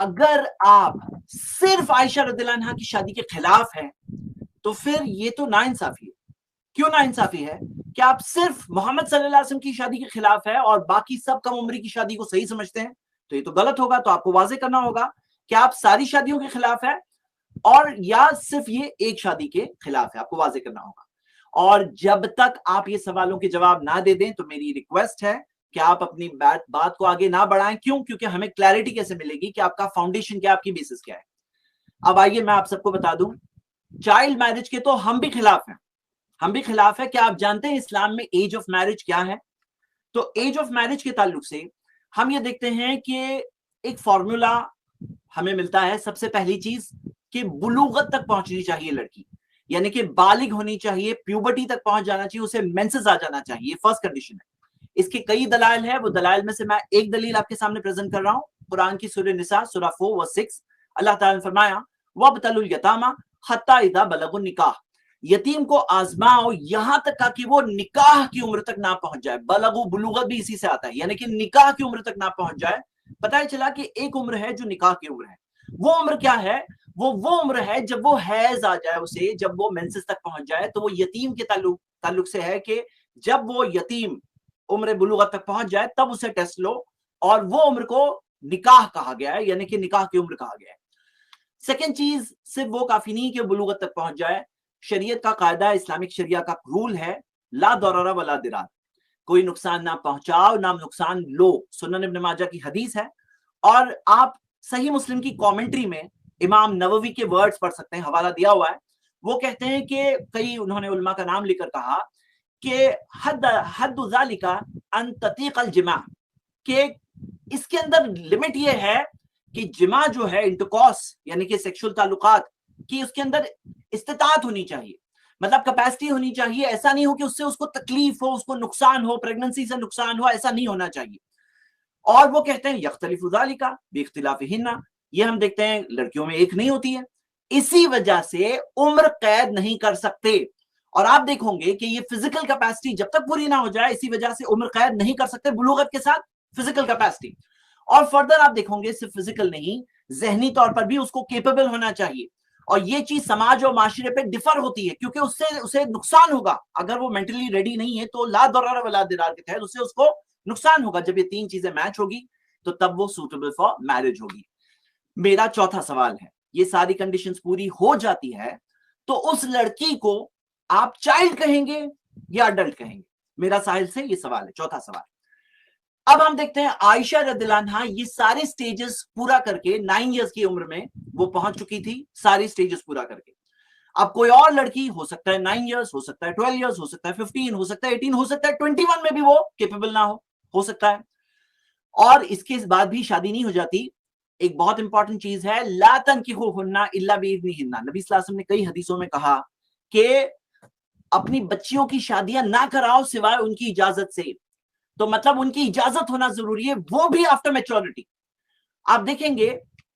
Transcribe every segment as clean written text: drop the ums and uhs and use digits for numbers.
اگر آپ صرف عائشہ رضی اللہ عنہا کی شادی کے خلاف ہیں تو پھر یہ تو ناانصافی ہے. کیوں ناانصافی ہے؟ کہ آپ صرف محمد صلی اللہ علیہ وسلم کی شادی کے خلاف ہے اور باقی سب کم عمری کی شادی کو صحیح سمجھتے ہیں, تو یہ تو غلط ہوگا. تو آپ کو واضح کرنا ہوگا کہ آپ ساری شادیوں کے خلاف ہے اور یا صرف یہ ایک شادی کے خلاف ہے, آپ کو واضح کرنا ہوگا. اور جب تک آپ یہ سوالوں کے جواب نہ دے دیں تو میری ریکویسٹ ہے کہ آپ اپنی بات کو آگے نہ بڑھائیں. کیوں؟ کیونکہ ہمیں کلیئرٹی کیسے ملے گی کہ آپ کا فاؤنڈیشن کیا, آپ کی بیسس کیا ہے. اب آئیے میں آپ سب کو بتا دوں, چائلڈ میرج کے تو ہم بھی خلاف ہیں, ہم بھی خلاف ہے. کیا آپ جانتے ہیں اسلام میں ایج آف میرج کیا ہے؟ تو ایج آف میرج کے تعلق سے ہم یہ دیکھتے ہیں کہ ایک فارمولا ہمیں ملتا ہے. سب سے پہلی چیز کہ بلوغت تک پہنچنی چاہیے لڑکی, یعنی کہ بالغ ہونی چاہیے, پیوبرٹی تک پہنچ جانا چاہیے, اسے مینسز آ جانا چاہیے. یہ فرسٹ کنڈیشن ہے. اس کے کئی دلائل ہیں, وہ دلائل میں سے میں ایک دلیل آپ کے سامنے پریزنٹ کر رہا ہوں. قرآن کی سورہ نساء سورہ 4 ورس 6 اللہ تعالیٰ نے فرمایا وَابْتَلُوا الْيَتَامَى حَتَّى إِذَا بَلَغُوا النِّكَاحَ, یتیم کو آزماؤ یہاں تک کہ وہ نکاح کی عمر تک نہ پہنچ جائے. بلغو بلوغت بھی اسی سے آتا ہے, یعنی کہ نکاح کی عمر تک نہ پہنچ جائے. پتہ چلا کہ ایک عمر ہے جو نکاح کی عمر ہے. وہ عمر کیا ہے؟ وہ عمر ہے جب وہ حیض آ جائے اسے, جب وہ مینسز تک پہنچ جائے. تو وہ یتیم کے تعلق سے ہے کہ جب وہ یتیم عمر بلوغت تک پہنچ جائے تب اسے ٹیسٹ لو, اور وہ عمر کو نکاح کہا گیا ہے, یعنی کہ نکاح کی عمر کہا گیا ہے. سیکنڈ چیز, صرف وہ کافی نہیں کہ بلوغت تک پہنچ جائے. شریعت کا قاعدہ, اسلامک شریعہ کا رول ہے لا ضرر ولا ضرار, کوئی نقصان نہ پہنچاؤ نہ نقصان لو. سنن ابن ماجہ کی حدیث ہے, اور آپ صحیح مسلم کی کامنٹری میں امام نووی کے ورڈز پڑھ سکتے ہیں, حوالہ دیا ہوا ہے. وہ کہتے ہیں کہ کئی انہوں نے علماء کا نام لے کر کہا کہ حد ذالک ان تطیق الجماع, کہ اس کے اندر لمٹ یہ ہے کہ جماع جو ہے, انٹرکورس یعنی کہ سیکشل تعلقات کی, اس کے اندر استطاعت ہونی چاہیے, مطلب کیپیسٹی ہونی چاہیے. ایسا نہیں ہو کہ اس سے اس کو تکلیف ہو, اس کو نقصان ہو, پریگننسی سے نقصان ہو, ایسا نہیں ہونا چاہیے. اور وہ کہتے ہیں یختلف ذالک باختلافہن, یہ ہم دیکھتے ہیں لڑکیوں میں ایک نہیں ہوتی ہے, اسی وجہ سے عمر قید نہیں کر سکتے. اور آپ دیکھو گے کہ یہ فزیکل کیپیسٹی جب تک پوری نہ ہو جائے اسی وجہ سے عمر قید نہیں کر سکتے, بلوغت کے ساتھ فزیکل کیپیسٹی. اور فردر آپ دیکھو گے صرف فزیکل نہیں, ذہنی طور پر بھی اس کو کیپیبل ہونا چاہیے. اور یہ چیز سماج اور معاشرے پہ ڈفر ہوتی ہے, کیونکہ اس سے اسے نقصان ہوگا. اگر وہ مینٹلی ریڈی نہیں ہے تو لا ضرر ولا ضرار کے تحت اس کو نقصان ہوگا. جب یہ تین چیزیں میچ ہوگی تو تب وہ سوٹیبل فار میرج ہوگی. میرا چوتھا سوال ہے, یہ ساری کنڈیشنز پوری ہو جاتی ہے تو اس لڑکی کو آپ چائلڈ کہیں گے یا اڈلٹ کہیں گے؟ میرا ساحل سے یہ سوال ہے, چوتھا سوال. اب ہم دیکھتے ہیں عائشہ رضی اللہ عنہا یہ سارے سٹیجز پورا کر کے 9 ایئرز کی عمر میں وہ پہنچ چکی تھی, ساری سٹیجز پورا کر کے. اب کوئی اور لڑکی ہو سکتا ہے 9 ایئرز, ہو سکتا ہے 12 ایئرز, ہو سکتا ہے 15, ہو سکتا ہے 18, ہو سکتا ہے 21 میں بھی وہ کیپیبل نہ ہو سکتا ہے. اور اس کے بعد بھی شادی نہیں ہو جاتی. ایک بہت امپورٹنٹ چیز ہے, لا تنکحوہن الا باذنہن. نبی صلی اللہ علیہ وسلم نے کئی حدیثوں میں کہا کہ اپنی بچیوں کی شادیاں نہ کراؤ سوائے ان کی اجازت سے. تو مطلب ان کی اجازت ہونا ضروری ہے, وہ بھی آفٹر میچورٹی. آپ دیکھیں گے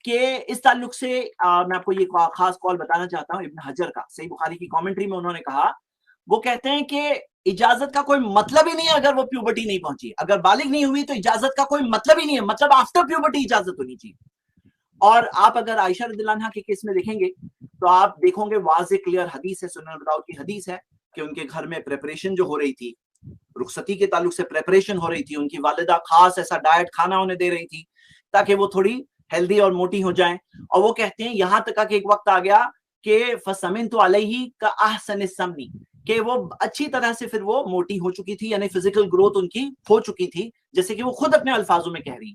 کہ اس تعلق سے میں آپ کو یہ خاص کال بتانا چاہتا ہوں ابن حجر کا. صحیح بخاری کی کامنٹری میں انہوں نے کہا, وہ کہتے ہیں کہ اجازت کا کوئی مطلب ہی نہیں ہے اگر وہ پیوبرٹی نہیں پہنچی, اگر بالغ نہیں ہوئی تو اجازت کا کوئی مطلب ہی نہیں ہے, مطلب آفٹر پیوبرٹی اجازت ہونی چاہیے. اور آپ اگر عائشہ رضی اللہ عنہا کے کیس میں دیکھیں گے تو آپ دیکھو گے واضح کلیئر حدیث ہے, سنن ابی داؤد کی حدیث ہے کہ ان کے گھر میں پریپریشن جو ہو رہی تھی, رخصتی کے تعلق سے پریپریشن ہو رہی تھی, ان کی والدہ خاص ایسا ڈائٹ کھانا انہیں دے رہی تھی تاکہ وہ تھوڑی ہیلدی اور موٹی ہو جائیں. اور وہ کہتے ہیں یہاں تک کہ ایک وقت آ گیا کہ فَسَمِنْتُ عَلَيْهِ كَأَحْسَنِ السَّمْنِ, کہ وہ اچھی طرح سے پھر وہ موٹی ہو چکی تھی, یعنی فزیکل گروتھ ان کی ہو چکی تھی, جیسے کہ وہ خود اپنے الفاظوں میں کہہ رہی.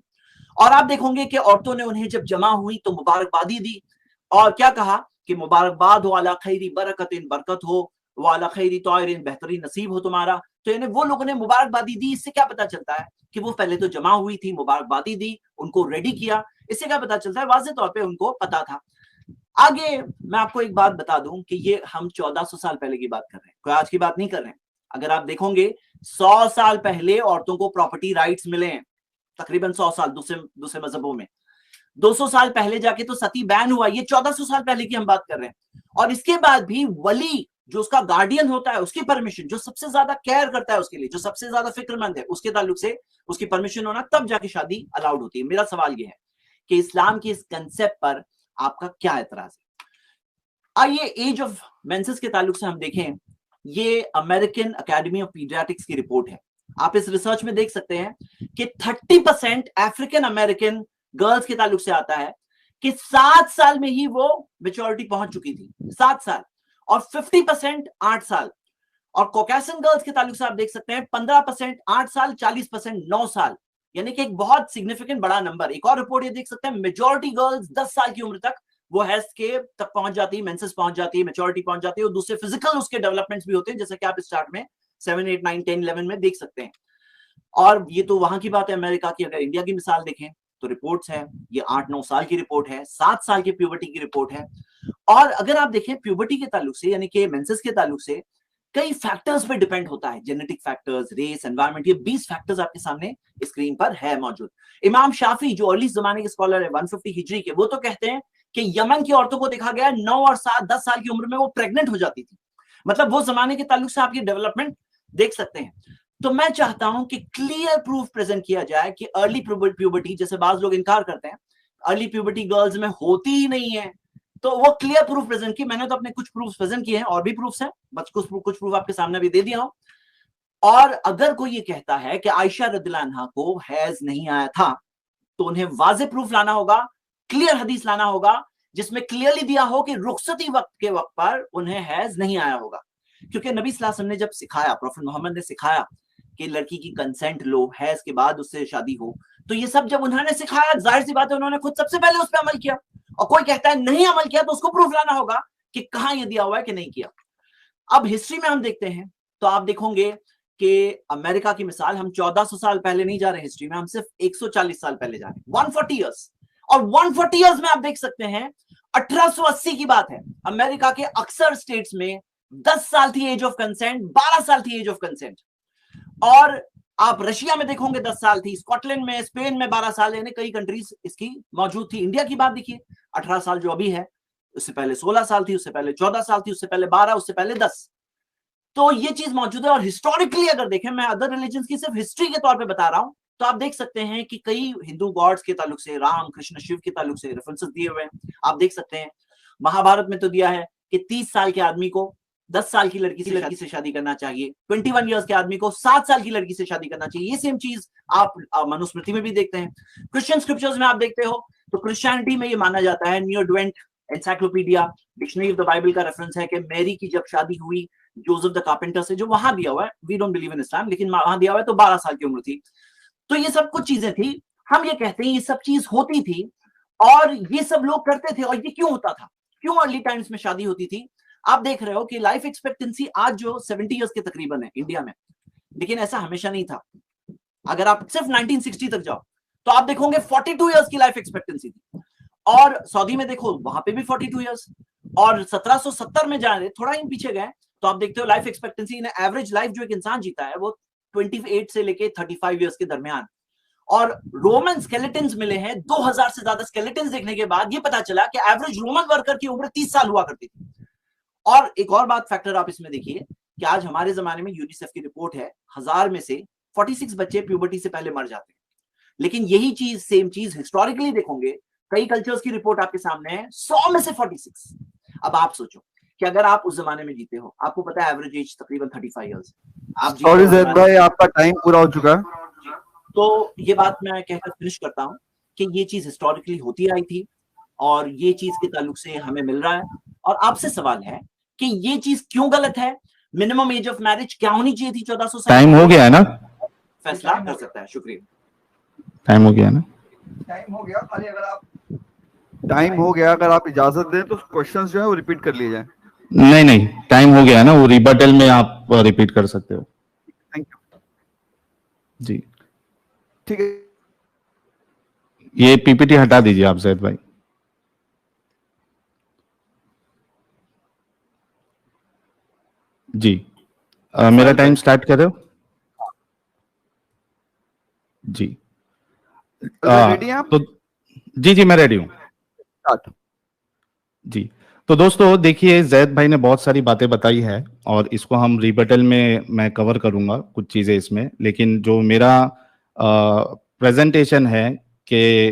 اور آپ دیکھو گے کہ عورتوں نے انہیں جب جمع ہوئی تو مبارکبادی دی, اور کیا کہا کہ مبارکباد ہو, علی خیری برکتن, برکت ہو, وعلی خیری طائرن, بہترین نصیب ہو تمہارا. تو یعنی وہ لوگوں نے مبارکبادی دی. اس سے کیا پتا چلتا ہے کہ وہ پہلے تو جمع ہوئی تھی, مبارکبادی دی, ان کو ریڈی کیا. اس سے کیا پتا چلتا ہے؟ واضح طور پہ ان کو پتا تھا. آگے میں آپ کو ایک بات بتا دوں کہ یہ ہم 1400 سال پہلے کی بات کر رہے ہیں, کوئی آج کی بات نہیں کر رہے ہیں. اگر آپ دیکھو گے 100 سال پہلے عورتوں کو پراپرٹی رائٹس ملے ہیں, تقریباً 100 سال دوسرے مذہبوں میں. 200 سال پہلے جا کے تو ستی بین ہوا, یہ 1400 سال پہلے کی ہم بات کر رہے ہیں. اور اس کے بعد بھی ولی جو اس کا گارڈین ہوتا ہے, اس کی پرمیشن, جو سب سے زیادہ کیئر کرتا ہے اس کے لیے, جو سب سے زیادہ فکر مند ہے, اس کے تعلق سے اس کی پرمیشن ہونا, تب جا کے شادی الاؤڈ ہوتی ہے. میرا سوال یہ ہے کہ اسلام کی اس کنسپٹ پر آپ کا کیا اعتراض ہے. آئیے ایج آف مینسس کے تعلق سے ہم دیکھیں. یہ امریکن اکیڈمی آف پیڈیاٹکس کی رپورٹ ہے. آپ اس ریسرچ میں دیکھ سکتے ہیں کہ 30% افریقن امریکن گرلز کے تعلق سے آتا ہے کہ 7 سال میں ہی وہ میچورٹی پہنچ چکی تھی, 7 سال, اور 50% 8 سال. اور کوکیسن گرلز کے تعلق سے آپ دیکھ سکتے ہیں 15% 8 سال, 40% 9 سال, یعنی کہ ایک بہت سگنیفیکنٹ بڑا نمبر. ایک اور رپورٹ یہ دیکھ سکتے ہیں میجورٹی گرلز 10 سال کی عمر تک وہ ہیز کے تک پہنچ جاتی ہے, مینسس پہنچ جاتی ہے, میچورٹی پہنچ جاتی ہے, اور دوسرے فزیکل اس کے ڈیولپمنٹس بھی ہوتے ہیں جیسا کہ آپ اسٹارٹ میں 7, 8, 9, 10, 11 میں دیکھ سکتے ہیں. اور یہ تو وہاں کی بات ہے امریکہ کی. اگر انڈیا کی مثال دیکھیں تو رپورٹس ہے, یہ 8-9 سال کی رپورٹ ہے, 7 سال کی پیوبرٹی کی رپورٹ ہے. اور اگر آپ دیکھیں پیوبرٹی کے تعلق سے یعنی کہ مینسس کے تعلق سے کئی فیکٹرز پہ ڈیپینڈ ہوتا ہے, جینیٹک فیکٹرز, ریس, انوائرمنٹ, یہ 20 فیکٹرز آپ کے سامنے اسکرین پر ہے موجود. امام شافعی جو ارلی زمانے کے اسکالر ہے 150 ہجری کے, وہ تو کہتے ہیں کہ یمن کی عورتوں کو دیکھا گیا 9 اور 7, 10 سال کی عمر میں وہ پریگننٹ ہو جاتی تھی. مطلب وہ زمانے کے تعلق سے آپ یہ ڈیولپمنٹ دیکھ سکتے ہیں. تو میں چاہتا ہوں کہ کلیئر پروف پریزنٹ کیا جائے کہ ارلی پیوبرٹی, جیسے بعض لوگ انکار کرتے ہیں ارلی پیوبرٹی گرلز میں ہوتی ہی نہیں ہے, تو وہ کلیئر پروف پریزنٹ کی. میں نے تو اپنے کچھ پروف پریزنٹ کیے ہیں, اور بھی پروفس ہیں, بس کچھ پروف آپ کے سامنے بھی دے دیا ہوں. اور اگر کوئی یہ کہتا ہے کہ عائشہ رضی اللہ عنہا کو حیض نہیں آیا تھا تو انہیں واضح پروف لانا ہوگا, کلیئر حدیث لانا ہوگا جس میں کلیئرلی دیا ہو کہ رخصتی وقت کے وقت پر انہیں حیض نہیں آیا ہوگا. کیونکہ نبی صلی اللہ علیہ وسلم نے جب سکھایا, پروفیٹ محمد نے سکھایا کہ لڑکی کی کنسنٹ لو, حیض کے بعد اس سے شادی ہو, تو یہ سب جب انہوں نے سکھایا ظاہر سی بات ہے انہوں نے خود سب سے پہلے اس پہ عمل کیا. اور کوئی کہتا ہے نہیں عمل کیا تو اس کو پروف لانا ہوگا کہ کہاں یہ دیا ہوا ہے کہ نہیں کیا. اب ہسٹری میں ہم دیکھتے ہیں تو آپ دیکھو گے کہ امریکہ کی مثال, ہم 1400 سال پہلے نہیں جا رہے ہسٹری میں, ہم صرف 140 سال پہلے جا رہے ہیں, 140 ایئرس. اور 140 ایئرس میں آپ دیکھ سکتے ہیں 1880 کی بات ہے, امریکہ کے اکثر سٹیٹس میں 10 سال تھی ایج آف کنسنٹ, 12 سال تھی ایج آف کنسنٹ. اور آپ رشیا میں دیکھو گے 10 سال تھی, اسکاٹ لینڈ میں, اسپین میں 12 سال, یعنی کئی کنٹریز اس کی موجود تھی. انڈیا کی بات دیکھیے 18 سال جو ابھی ہے, اس سے پہلے 16 سال تھی, اس سے پہلے 14 سال تھی, اس سے پہلے 12, اس سے پہلے 10. تو یہ چیز موجود ہے. اور ہسٹوریکلی اگر دیکھیں, میں ادر ریلیجنز کی صرف ہسٹری کے طور پہ بتا رہا ہوں, تو آپ دیکھ سکتے ہیں کہ کئی ہندو گاڈز کے تعلق سے, رام, کرشن, شیو کے تعلق سے ریفرنسز دیے ہوئے ہیں. آپ دیکھ سکتے ہیں مہا بھارت میں تو دیا ہے کہ 30 سال کے آدمی کو 10 سال کی لڑکی سے شادی کرنا چاہیے, 21 ایئرس کے آدمی کو 7 سال کی لڑکی سے شادی کرنا چاہیے. یہ سیم چیز آپ منوسمرتی میں بھی دیکھتے ہیں. کرسچن اسکرپچرز میں آپ دیکھتے ہو تو کرسچینٹی میں یہ مانا جاتا ہے, new advent encyclopedia dictionary of the Bible کا ریفرنس ہے کہ میری کی جب شادی ہوئی جوزف دا کارپینٹر سے, جو وہاں دیا ہوا ہے, وی ڈونٹ بلیو ان اسلام, لیکن وہاں دیا ہوا ہے, تو 12 سال کی عمر تھی. تو یہ سب کچھ چیزیں تھی. ہم یہ کہتے ہیں یہ سب چیز ہوتی تھی اور یہ سب لوگ کرتے تھے. اور یہ کیوں ہوتا تھا, کیوں ارلی ٹائمز میں شادی ہوتی تھی؟ آپ دیکھ رہے ہو کہ لائف ایکسپیکٹنسی آج جو 70 ایئرس کے تقریباً ہے انڈیا میں, لیکن ایسا ہمیشہ نہیں تھا. اگر آپ صرف 1960 تک جاؤ تو آپ دیکھو گے 42 ایئرس کی لائف ایکسپیکٹنسی تھی. اور سعودی میں دیکھو وہاں پہ بھی 42 ایئرس. اور 1770 میں جا رہے, تھوڑا ہی پیچھے گئے تو آپ دیکھتے ہو لائف ایکسپیکٹنسی, ایوریج لائف جو ایک انسان جیتا ہے وہ 28 سے لے کے 35 ایئرس کے درمیان. اور رومن سکیلیٹنز ملے ہیں, 2000 سے زیادہ سکیلیٹنز دیکھنے کے بعد یہ پتا چلا کہ ایوریج رومن ورکر کی عمر 30 سال ہوا کرتی تھی. اور ایک اور بات فیکٹر آپ اس میں دیکھیے کہ آج ہمارے زمانے میں یونیسیف کی رپورٹ ہے 1000 میں سے 46 بچے پیوبرٹی سے پہلے مر جاتے ہیں. لیکن یہی چیز, سیم چیز ہسٹوریکلی دیکھو گے, کئی کلچرز کی رپورٹ آپ کے سامنے ہے, 100 میں سے 46. اب آپ سوچو کہ اگر آپ اس زمانے میں جیتے ہو, آپ کو پتا ہے ایوریج ایج تقریباً 35 ایئرس. سوری زید بھائی, آپ کا ٹائم پورا ہو چکا ہے. تو یہ بات میں کہہ کر فنش کرتا ہوں کہ یہ چیز ہسٹوریکلی ہوتی آئی تھی اور یہ چیز کے تعلق سے ہمیں مل رہا ہے. اور آپ سے سوال ہے کہ یہ چیز کیوں غلط ہے, منیمم ایج آف میرج کیا ہونی چاہیے تھی 1400 سال. ٹائم ہو گیا ہے نا, فیصلہ کر سکتا ہے. شکریہ. ٹائم ہو گیا نا, ٹائم ہو گیا. خالی اگر آپ اجازت دیں تو کوشچنز جو ہیں وہ ریپیٹ کر لیے جائیں. نہیں ٹائم ہو گیا ہے نا, وہ ریبٹل میں آپ ریپیٹ کر سکتے ہو. Thank you. جی ٹھیک ہے, یہ پی پی ٹی ہٹا دیجیے آپ زید بھائی. جی میرا ٹائم سٹارٹ کرو. جی ریڈی ہیں آپ؟ تو جی میں ریڈی ہوں. جی تو دوستو دیکھیے, زید بھائی نے بہت ساری باتیں بتائی ہے اور اس کو ہم ریبٹل میں کور کروں گا کچھ چیزیں اس میں. لیکن جو میرا پریزنٹیشن ہے کہ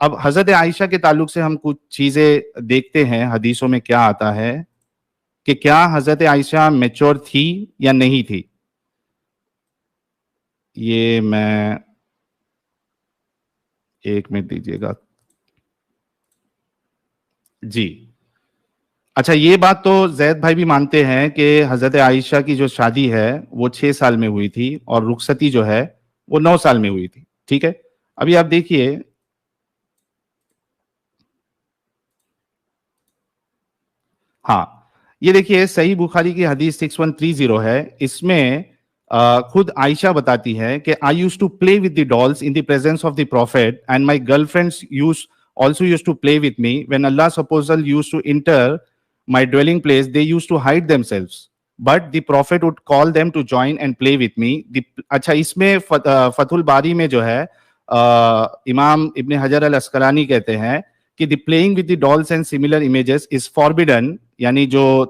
اب حضرت عائشہ کے تعلق سے ہم کچھ چیزیں دیکھتے ہیں حدیثوں میں کیا آتا ہے کہ کیا حضرت عائشہ میچور تھی یا نہیں تھی. یہ میں ایک منٹ دیجیے گا جی. اچھا یہ بات تو زید بھائی بھی مانتے ہیں کہ حضرت عائشہ کی جو شادی ہے وہ 6 سال میں ہوئی تھی اور رخصتی جو ہے وہ 9 سال میں ہوئی تھی. ٹھیک ہے, ابھی آپ دیکھیے ہاں یہ دیکھیے صحیح بخاری کی حدیث 6130 ہے. اس میں خود عائشہ بتاتی ہے کہ I used to play with the dolls in the presence of the prophet and my girlfriends also used to play with me. When Allah's apostle used to enter my dwelling place, they used to hide themselves. But the prophet would call them to join and play with me. اچھا اس میں فتح الباری میں جو ہے امام ابن حجر الاسقلانی کہتے ہیں کہ the playing with the dolls and similar images is forbidden, یعنی جو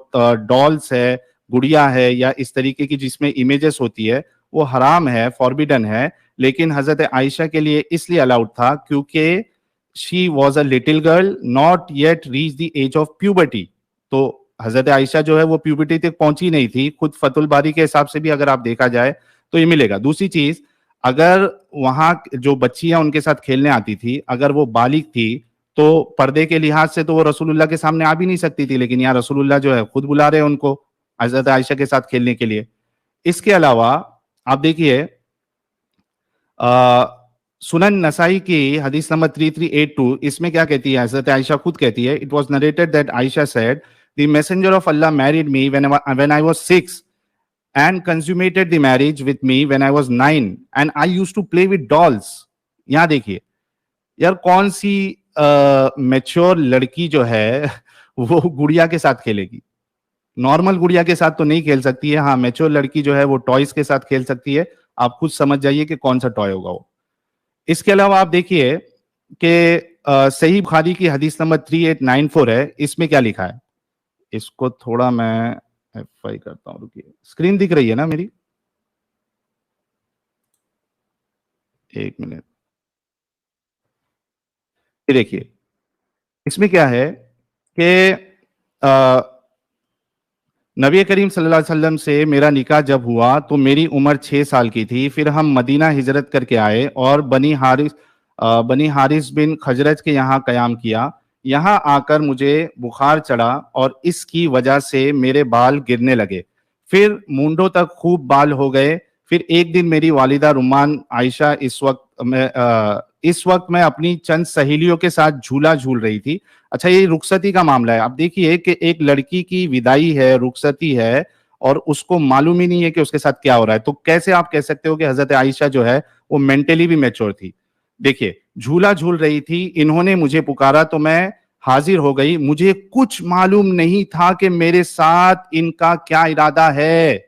ڈالس ہے, گڑیا ہے یا اس طریقے کی جس میں امیجز ہوتی ہے وہ حرام ہے, فاربیڈن ہے. لیکن حضرت عائشہ کے لیے اس لیے الاؤڈ تھا کیونکہ she was a little girl not yet reached the age of puberty. تو حضرت عائشہ جو ہے وہ پیوبرٹی تک پہنچی نہیں تھی. خود فتح الباری کے حساب سے بھی اگر آپ دیکھا جائے تو یہ ملے گا. دوسری چیز, اگر وہاں جو بچیاں ان کے ساتھ کھیلنے آتی تھی اگر وہ بالغ تھی تو پردے کے لحاظ سے تو وہ رسول اللہ کے سامنے آ بھی نہیں سکتی تھی, لیکن یہاں رسول اللہ جو ہے خود بلا رہے ہیں ان کو حضرت عائشہ کے ساتھ کھیلنے کے لیے. اس کے علاوہ آپ دیکھیے سنن نسائی کی حدیث نمبر 3382, اس میں کیا کہتی ہے حضرت عائشہ خود کہتی ہے, it was narrated that Aisha said, the messenger of Allah married me when I was 6 and consummated the marriage with me when I was 9 and I used to play with dolls. یہاں دیکھیے یار کون سی mature لڑکی جو ہے وہ گڑیا کے ساتھ کھیلے گی. نارمل گڑیا کے ساتھ تو نہیں کھیل سکتی ہے, ہاں میچور لڑکی جو ہے وہ ٹوائز کے ساتھ کھیل سکتی ہے. آپ خود سمجھ جائیے کہ کون سا ٹوائے ہوگا وہ. اس کے علاوہ آپ دیکھیے کہ صحیح بخاری کی حدیث نمبر 3894 ہے, اس میں کیا لکھا ہے, اس کو تھوڑا میں ایف کرتا ہوں, رکیے اسکرین دکھ رہی ہے نا میری, ایک منٹ. یہ دیکھیے اس میں کیا ہے کہ نبی کریم صلی اللہ علیہ وسلم سے میرا نکاح جب ہوا تو میری عمر 6 سال کی تھی. پھر ہم مدینہ ہجرت کر کے آئے اور بنی حارث بن خزرج کے یہاں قیام کیا. یہاں آ کر مجھے بخار چڑھا اور اس کی وجہ سے میرے بال گرنے لگے, پھر مونڈوں تک خوب بال ہو گئے. پھر ایک دن میری والدہ رمان عائشہ اس وقت میں اپنی چند سہیلیوں کے ساتھ جھولا جھول رہی تھی. اچھا یہ رخصتی کا معاملہ ہے. اب دیکھیے کہ ایک لڑکی کی ودائی ہے, رخصتی ہے, اور اس کو معلوم ہی نہیں ہے کہ اس کے ساتھ کیا ہو رہا ہے, تو کیسے آپ کہہ سکتے ہو کہ حضرت عائشہ جو ہے وہ مینٹلی بھی میچور تھی. دیکھیے جھولا جھول رہی تھی, انہوں نے مجھے پکارا تو میں حاضر ہو گئی. مجھے کچھ معلوم نہیں تھا کہ میرے ساتھ ان کا کیا ارادہ ہے.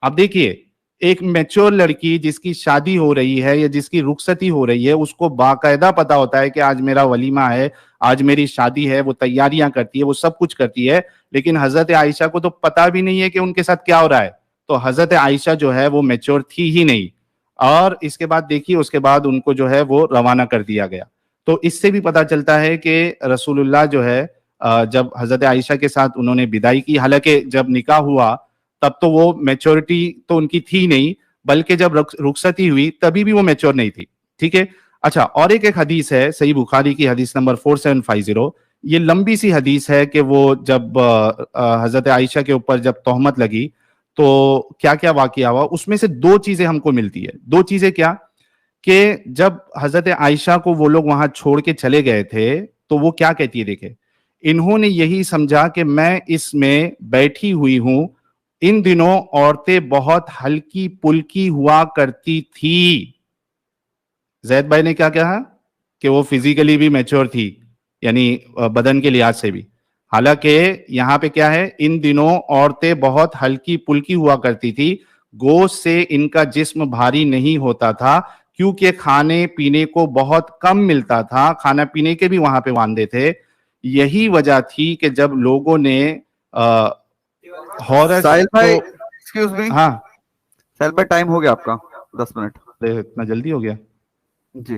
اب دیکھیے ایک میچور لڑکی جس کی شادی ہو رہی ہے یا جس کی رخصتی ہو رہی ہے, اس کو باقاعدہ پتا ہوتا ہے کہ آج میرا ولیمہ ہے, آج میری شادی ہے, وہ تیاریاں کرتی ہے, وہ سب کچھ کرتی ہے. لیکن حضرت عائشہ کو تو پتا بھی نہیں ہے کہ ان کے ساتھ کیا ہو رہا ہے. تو حضرت عائشہ جو ہے وہ میچور تھی ہی نہیں. اور اس کے بعد دیکھیے اس کے بعد ان کو جو ہے وہ روانہ کر دیا گیا. تو اس سے بھی پتا چلتا ہے کہ رسول اللہ جو ہے جب حضرت عائشہ کے ساتھ انہوں نے بدائی کی, حالانکہ جب نکاح ہوا تب تو وہ میچورٹی تو ان کی تھی نہیں, بلکہ جب رخصتی ہوئی تبھی بھی وہ میچور نہیں تھی. ٹھیک ہے. اچھا اور ایک حدیث ہے صحیح بخاری کی حدیث نمبر 4750, یہ لمبی سی حدیث ہے کہ وہ جب حضرت عائشہ کے اوپر جب تہمت لگی تو کیا کیا واقعہ ہوا. اس میں سے 2 چیزیں ہم کو ملتی ہے. 2 چیزیں کیا کہ جب حضرت عائشہ کو وہ لوگ وہاں چھوڑ کے چلے گئے تھے تو وہ کیا کہتی ہے, دیکھیں انہوں نے یہی سمجھا کہ میں اس میں بیٹھی ہوئی ہوں. ان دنوں عورتیں بہت ہلکی پلکی ہوا کرتی تھی. زید بھائی نے کیا کہا کہ وہ فزیکلی بھی میچور تھی, یعنی بدن کے لحاظ سے بھی. حالانکہ یہاں پہ کیا ہے, ان دنوں عورتیں بہت ہلکی پلکی ہوا کرتی تھی, گوشت سے ان کا جسم بھاری نہیں ہوتا تھا کیونکہ کھانے پینے کو بہت کم ملتا تھا, کھانا پینے کے بھی وہاں پہ واندے تھے. یہی وجہ تھی کہ جب لوگوں نے ساحل بھائی ایکسکیوز می, ساحل بھائی ٹائم ہو گیا آپ کا 10 منٹ. اتنا جلدی ہو گیا جی.